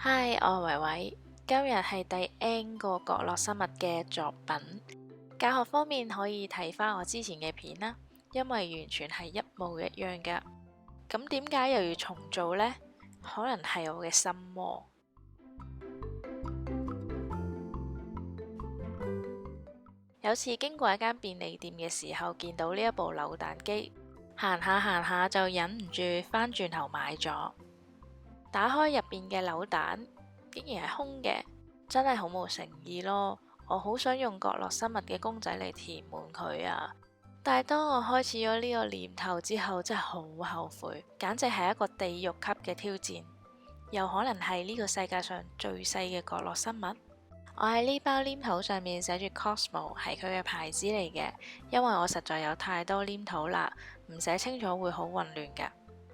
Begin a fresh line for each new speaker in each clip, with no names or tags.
Hi，我係維維，今日係第 N 個角落生物嘅作品。教學方面可以睇返我之前嘅片啦，因為完全係一模一樣㗎。咁點解又要重做呢？可能係我嘅心魔。有次經過一間便利店嘅時候，見到呢一部扭蛋機，行下行下就忍唔住返轉頭買咗。打開入邊嘅扭蛋，竟然係空嘅，真係好冇誠意咯！我好想用角落生物嘅公仔嚟填滿佢啊！但係當我開始咗呢個念頭之後，真係好後悔，簡直係一個地獄級嘅挑戰，又可能係呢個世界上最細嘅角落生物。我喺呢包黏土上面寫住 Cosmo 係佢嘅牌子嚟嘅，因為我實在有太多黏土啦，唔寫清楚會好混亂㗎。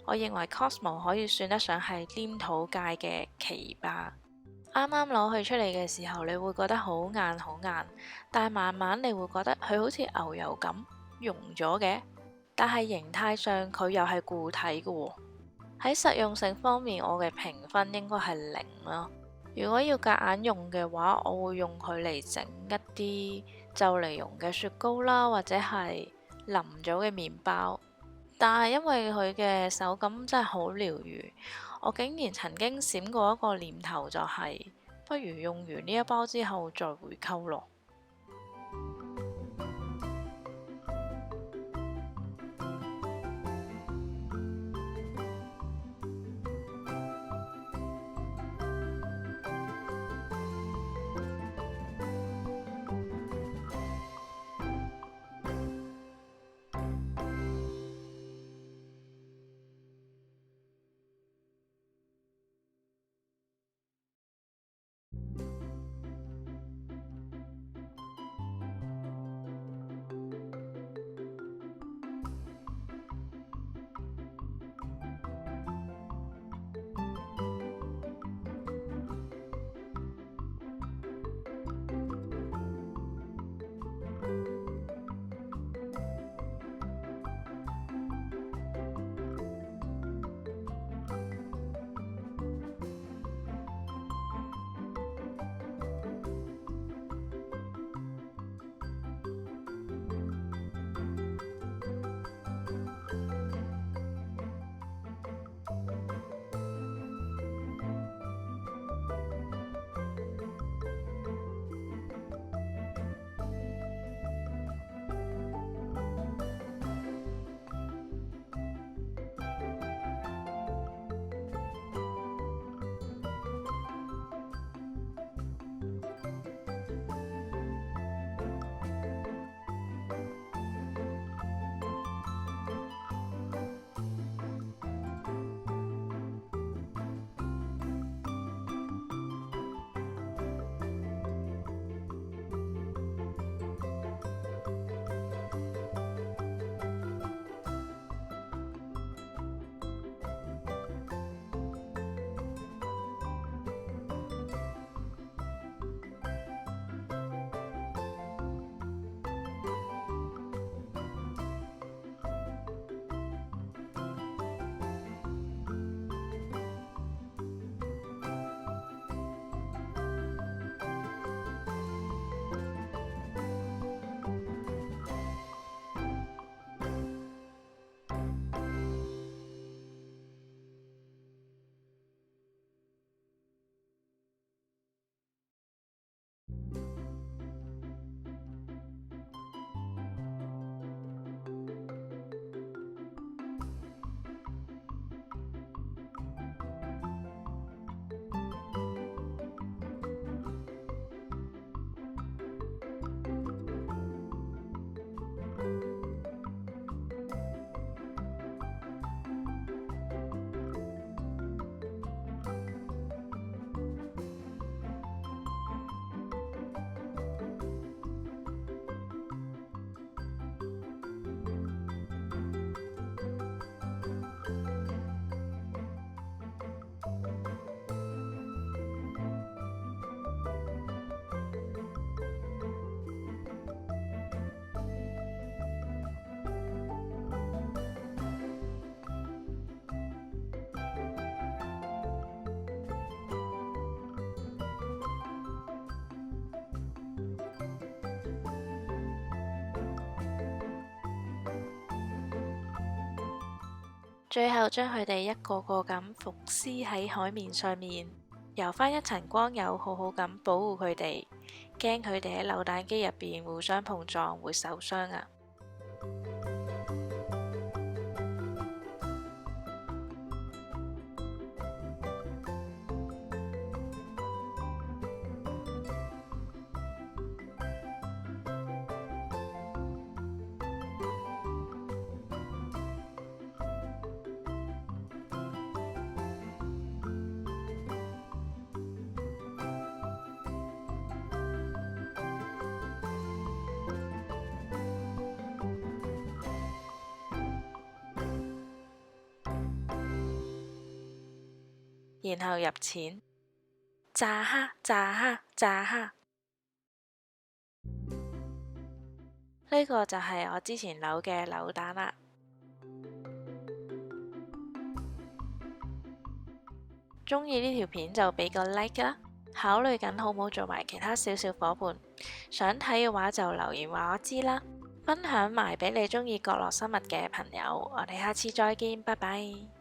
我認為 Cosmo 可以算得上係黏土界嘅奇葩。啱啱攞佢出嚟嘅時候，你會覺得好硬好硬，但係慢慢你會覺得佢好似牛油咁溶咗嘅。但係形態上佢又係固體嘅喎。喺實用性方面，我嘅評分應該係零啦。如果要夾硬用嘅話，我會用佢嚟整一啲就嚟溶嘅雪糕啦，或者係淋咗嘅麵包。但係因為佢嘅手感真係好療愈，我竟然曾經閃過一個念頭，就係不如用完呢一包之後再回購咯。最後將佢哋一個個咁伏屍喺海面上面，游返一層光油，好好咁保護佢哋，驚佢哋喺扭蛋機入邊互相碰撞會受傷啊！然後入錢，炸蝦，炸蝦，炸蝦。呢個就係我之前扭嘅扭蛋啦。鍾意呢條片就俾個 like 啦。考慮緊好唔好做埋其他少少夥伴，想睇嘅話就留言話我知啦。分享埋俾你鍾意角落生物嘅朋友。我哋下次再見，拜拜。